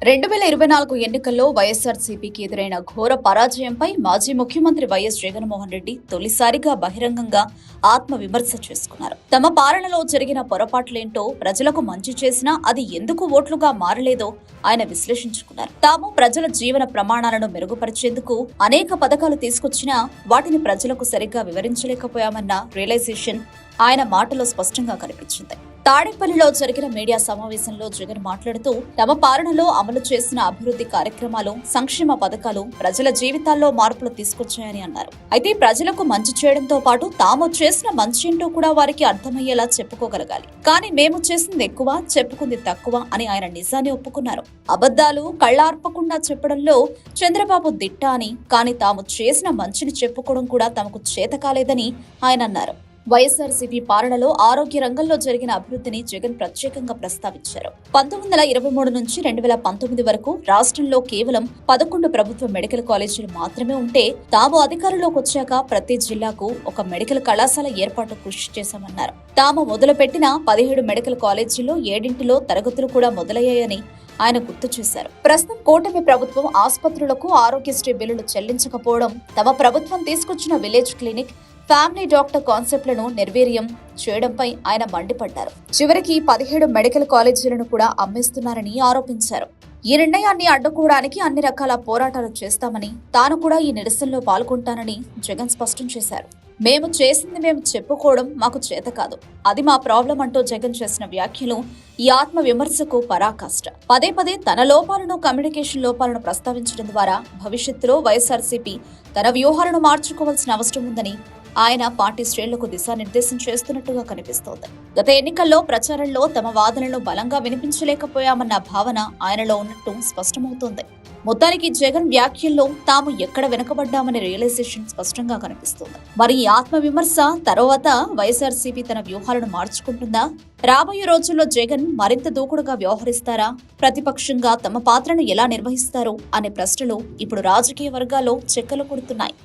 2024 ఎన్నికల్లో వైఎస్ఆర్సీపీకి ఎదురైన ఘోర పరాజయంపై మాజీ ముఖ్యమంత్రి వైఎస్ జగన్మోహన్ రెడ్డి తొలిసారిగా బహిరంగంగా ఆత్మవిమర్శ చేసుకున్నారు. తమ పాలనలో జరిగిన పొరపాట్లేంటో, ప్రజలకు మంచి చేసినా అది ఎందుకు ఓట్లుగా మారలేదో ఆయన విశ్లేషించుకున్నారు. తాము ప్రజల జీవన ప్రమాణాలను మెరుగుపరిచేందుకు అనేక పథకాలు తీసుకొచ్చినా వాటిని ప్రజలకు సరిగ్గా వివరించలేకపోయామన్న రియలైజేషన్ ఆయన మాటలో స్పష్టంగా కనిపించింది. తాడేపల్లిలో జరిగిన మీడియా సమావేశంలో జగన్ మాట్లాడుతూ, తమ పాలనలో అమలు చేసిన అభివృద్ధి కార్యక్రమాలు, సంక్షేమ పథకాలు ప్రజల జీవితాల్లో మార్పులు తీసుకొచ్చాయని అన్నారు. అయితే ప్రజలకు మంచి చేయడంతో పాటు తాము చేసిన మంచేంటో కూడా వారికి అర్థమయ్యేలా చెప్పుకోగలగాలి. కానీ మేము చేసింది ఎక్కువ, చెప్పుకుంది తక్కువ అని ఆయన నిజాన్ని ఒప్పుకున్నారు. అబద్ధాలు కళ్లార్పకుండా చెప్పడంలో చంద్రబాబు దిట్ట అని, కానీ తాము చేసిన మంచిని చెప్పుకోవడం కూడా తమకు చేత కాలేదని ఆయన అన్నారు. వైఎస్ఆర్సీపీ పాలనలో ఆరోగ్య రంగంలో జరిగిన అభివృద్ధిని జగన్ ప్రత్యేకంగా ప్రస్తావించారు. 1923 నుంచి 2019 వరకు రాష్ట్రంలో కేవలం 11 ప్రభుత్వ మెడికల్ కాలేజీలు మాత్రమే ఉంటే, తాము అధికారంలోకి వచ్చాక ప్రతి జిల్లాకు ఒక మెడికల్ కళాశాల ఏర్పాటు కృషి చేశామన్నారు. తాము మొదలుపెట్టిన 17 మెడికల్ కాలేజీల్లో 7 తరగతులు కూడా మొదలయ్యాయని ఆయన గుర్తు చేశారు. ప్రస్తుతం కూటమి ప్రభుత్వం ఆసుపత్రులకు ఆరోగ్యశ్రీ బిల్లులు చెల్లించకపోవడం, తమ ప్రభుత్వం తీసుకొచ్చిన విలేజ్ క్లినిక్, ఫ్యామిలీ డాక్టర్ కాన్సెప్ట్లను నిర్వీర్యం చేయడంపై ఆయన మండిపడ్డారు. చివరికి 17 మెడికల్ కాలేజీలను కూడా అమ్మేస్తున్నారని ఆరోపించారు. ఈ నిర్ణయాన్ని అడ్డుకోవడానికి అన్ని రకాల పోరాటాలు చేస్తామని, తాను కూడా ఈ నిరసనలో పాల్గొంటానని జగన్ స్పష్టం చేశారు. మేము చేసింది మేము చెప్పుకోవడం మాకు చేత కాదు, అది మా ప్రాబ్లం అంటూ జగన్ చేసిన వ్యాఖ్యలు ఈ ఆత్మ విమర్శకు పరాకాష్ట. పదే పదే తన లోపాలను, కమ్యూనికేషన్ లోపాలను ప్రస్తావించడం ద్వారా భవిష్యత్తులో వైఎస్ఆర్సీపీ తన వ్యూహాలను మార్చుకోవాల్సిన అవసరం ఉందని ఆయన పార్టీ శ్రేణులకు దిశానిర్దేశం చేస్తున్నట్టుగా కనిపిస్తోంది. గత ఎన్నికల్లో ప్రచారంలో తమ వాదనలను బలంగా వినిపించలేకపోయామన్న భావన ఆయనలో ఉన్నట్టు స్పష్టమవుతోంది. మొత్తానికి జగన్ వ్యాఖ్యల్లో తాము ఎక్కడ వెనుకబడ్డామనే రియలైజేషన్ స్పష్టంగా కనిపిస్తోంది. మరి ఈ ఆత్మవిమర్శ తర్వాత వైఎస్ఆర్సీపీ తన వ్యూహాలను మార్చుకుంటుందా? రాబోయే రోజుల్లో జగన్ మరింత దూకుడుగా వ్యవహరిస్తారా? ప్రతిపక్షంగా తమ పాత్రను ఎలా నిర్వహిస్తారు అనే ప్రశ్నలు ఇప్పుడు రాజకీయ వర్గాల్లో చెక్కలు కొడుతున్నాయి.